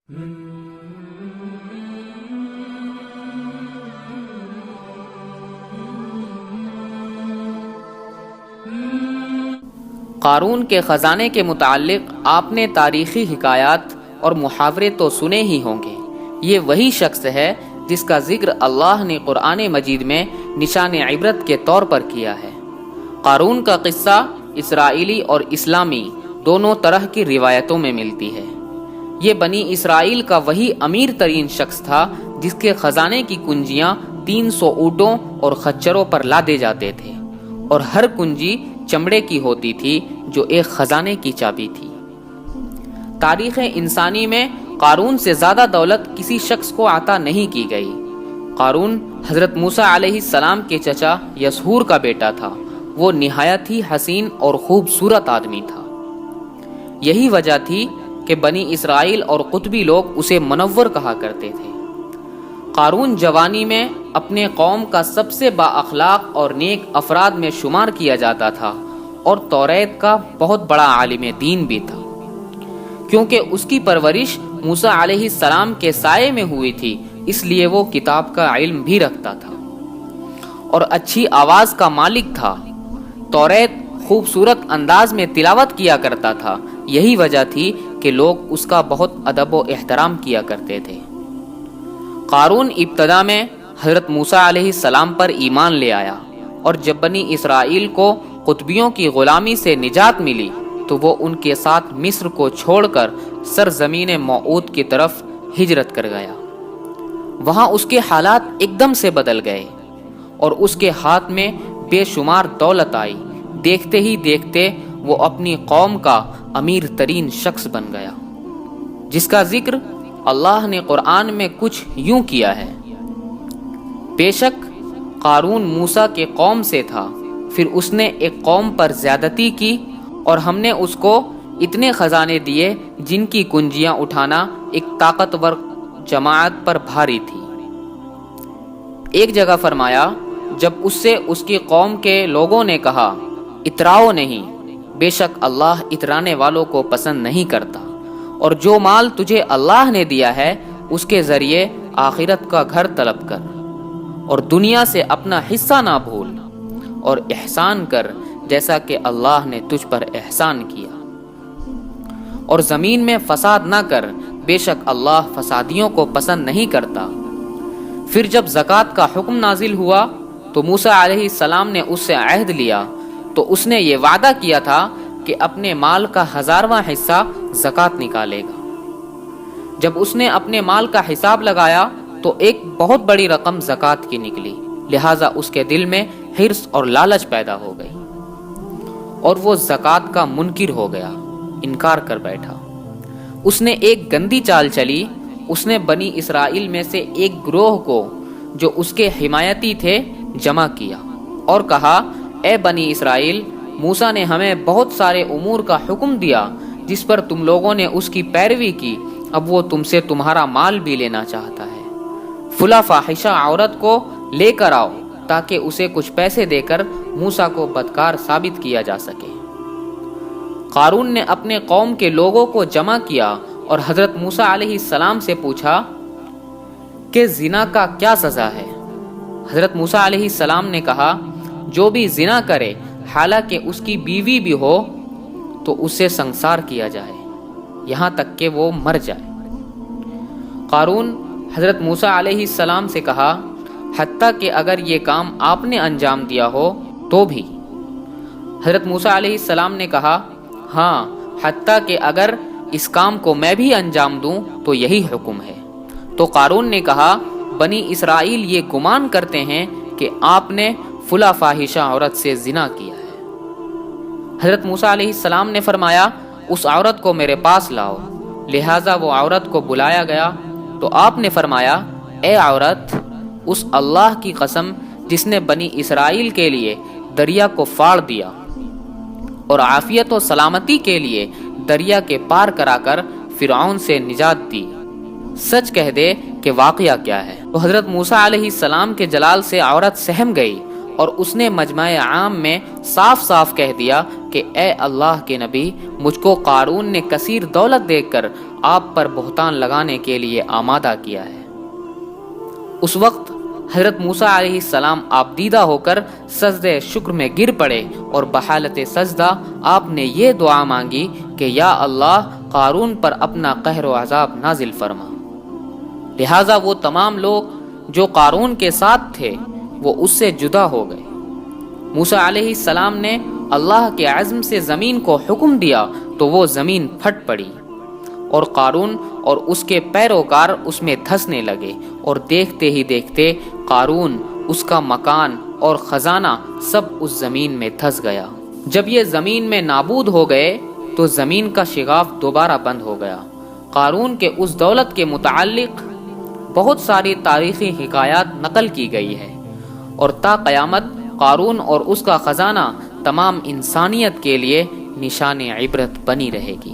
قارون کے خزانے کے متعلق آپ نے تاریخی حکایات اور محاورے تو سنے ہی ہوں گے۔ یہ وہی شخص ہے جس کا ذکر اللہ نے قرآن مجید میں نشان عبرت کے طور پر کیا ہے۔ قارون کا قصہ اسرائیلی اور اسلامی دونوں طرح کی روایتوں میں ملتی ہے۔ یہ بنی اسرائیل کا وہی امیر ترین شخص تھا جس کے خزانے کی کنجیاں 300 اونٹوں اور خچروں پر لادے جاتے تھے، اور ہر کنجی چمڑے کی ہوتی تھی جو ایک خزانے کی چابی تھی۔ تاریخ انسانی میں قارون سے زیادہ دولت کسی شخص کو عطا نہیں کی گئی۔ قارون حضرت موسیٰ علیہ السلام کے چچا یسہور کا بیٹا تھا۔ وہ نہایت ہی حسین اور خوبصورت آدمی تھا۔ یہی وجہ تھی کہ بنی اسرائیل اور قطبی لوگ اسے منور کہا کرتے تھے۔ قارون جوانی میں اپنے قوم کا سب سے با اخلاق اور نیک افراد میں شمار کیا جاتا تھا، اور توریت کا بہت بڑا عالم دین بھی تھا۔ کیونکہ اس کی پرورش موسیٰ علیہ السلام کے سائے میں ہوئی تھی، اس لیے وہ کتاب کا علم بھی رکھتا تھا اور اچھی آواز کا مالک تھا۔ توریت خوبصورت انداز میں تلاوت کیا کرتا تھا، یہی وجہ تھی کہ لوگ اس کا بہت ادب و احترام کیا کرتے تھے۔ قارون ابتدا میں حضرت موسیٰ علیہ السلام پر ایمان لے آیا، اور جب بنی اسرائیل کو قطبیوں کی غلامی سے نجات ملی تو وہ ان کے ساتھ مصر کو چھوڑ کر سرزمین موعود کی طرف ہجرت کر گیا۔ وہاں اس کے حالات ایک دم سے بدل گئے، اور اس کے ہاتھ میں بے شمار دولت آئی۔ دیکھتے ہی دیکھتے وہ اپنی قوم کا امیر ترین شخص بن گیا، جس کا ذکر اللہ نے قرآن میں کچھ یوں کیا ہے: بے شک قارون موسیٰ کے قوم سے تھا، پھر اس نے ایک قوم پر زیادتی کی، اور ہم نے اس کو اتنے خزانے دیے جن کی کنجیاں اٹھانا ایک طاقتور جماعت پر بھاری تھی۔ ایک جگہ فرمایا، جب اس سے اس کی قوم کے لوگوں نے کہا اتراؤ نہیں، بے شک اللہ اترانے والوں کو پسند نہیں کرتا، اور جو مال تجھے اللہ نے دیا ہے اس کے ذریعے آخرت کا گھر طلب کر، اور دنیا سے اپنا حصہ نہ بھول، اور احسان کر جیسا کہ اللہ نے تجھ پر احسان کیا، اور زمین میں فساد نہ کر، بے شک اللہ فسادیوں کو پسند نہیں کرتا۔ پھر جب زکوٰۃ کا حکم نازل ہوا تو موسیٰ علیہ السلام نے اس سے عہد لیا، تو اس نے یہ وعدہ کیا تھا کہ اپنے مال کا 1000واں حصہ زکوٰۃ نکالے گا۔ جب اس نے اپنے مال کا حساب لگایا تو ایک بہت بڑی رقم زکوٰۃ کی نکلی، لہٰذا اس کے دل میں حرص اور لالچ پیدا ہو گئی، اور وہ زکوٰۃ کا منکر ہو گیا، انکار کر بیٹھا۔ اس نے ایک گندی چال چلی، اس نے بنی اسرائیل میں سے ایک گروہ کو جو اس کے حمایتی تھے جمع کیا، اور کہا، اے بنی اسرائیل، موسیٰ نے ہمیں بہت سارے امور کا حکم دیا جس پر تم لوگوں نے اس کی پیروی کی، اب وہ تم سے تمہارا مال بھی لینا چاہتا ہے۔ فلاں فاحشہ عورت کو لے کر آؤ تاکہ اسے کچھ پیسے دے کر موسیٰ کو بدکار ثابت کیا جا سکے۔ قارون نے اپنے قوم کے لوگوں کو جمع کیا اور حضرت موسیٰ علیہ السلام سے پوچھا کہ زنا کا کیا سزا ہے؟ حضرت موسیٰ علیہ السلام نے کہا، جو بھی زنا کرے حالانکہ اس کی بیوی بھی ہو تو اسے سنسار کیا جائے یہاں تک کہ وہ مر جائے۔ قارون حضرت موسیٰ علیہ السلام سے کہا، حتیٰ کہ اگر یہ کام آپ نے انجام دیا ہو تو بھی؟ حضرت موسیٰ علیہ السلام نے کہا، ہاں، حتیٰ کہ اگر اس کام کو میں بھی انجام دوں تو یہی حکم ہے۔ تو قارون نے کہا، بنی اسرائیل یہ گمان کرتے ہیں کہ آپ نے فلاں فاحشہ عورت سے زنا کیا ہے۔ حضرت موسیٰ علیہ السلام نے فرمایا، اس عورت کو میرے پاس لاؤ۔ لہٰذا وہ عورت کو بلایا گیا تو آپ نے فرمایا، اے عورت، اس اللہ کی قسم جس نے بنی اسرائیل کے لیے دریا کو پھاڑ دیا اور عافیت و سلامتی کے لیے دریا کے پار کرا کر فرعون سے نجات دی، سچ کہہ دے کہ واقعہ کیا ہے۔ تو حضرت موسیٰ علیہ السلام کے جلال سے عورت سہم گئی اور اس نے مجمع عام میں صاف صاف کہہ دیا کہ اے اللہ کے نبی، مجھ کو قارون نے کثیر دولت دیکھ کر آپ پر بہتان لگانے کے لیے آمادہ کیا ہے۔ اس وقت حضرت موسیٰ علیہ السلام آپ دیدہ ہو کر سجدے شکر میں گر پڑے اور بحالت سجدہ آپ نے یہ دعا مانگی کہ یا اللہ قارون پر اپنا قہر و عذاب نازل فرما۔ لہٰذا وہ تمام لوگ جو قارون کے ساتھ تھے وہ اس سے جدا ہو گئے۔ موسیٰ علیہ السلام نے اللہ کے عزم سے زمین کو حکم دیا تو وہ زمین پھٹ پڑی اور قارون اور اس کے پیروکار اس میں دھسنے لگے، اور دیکھتے ہی دیکھتے قارون، اس کا مکان اور خزانہ سب اس زمین میں دھس گیا۔ جب یہ زمین میں نابود ہو گئے تو زمین کا شگاف دوبارہ بند ہو گیا۔ قارون کے اس دولت کے متعلق بہت ساری تاریخی حکایات نقل کی گئی ہے، اور تا قیامت قارون اور اس کا خزانہ تمام انسانیت کے لیے نشان عبرت بنی رہے گی۔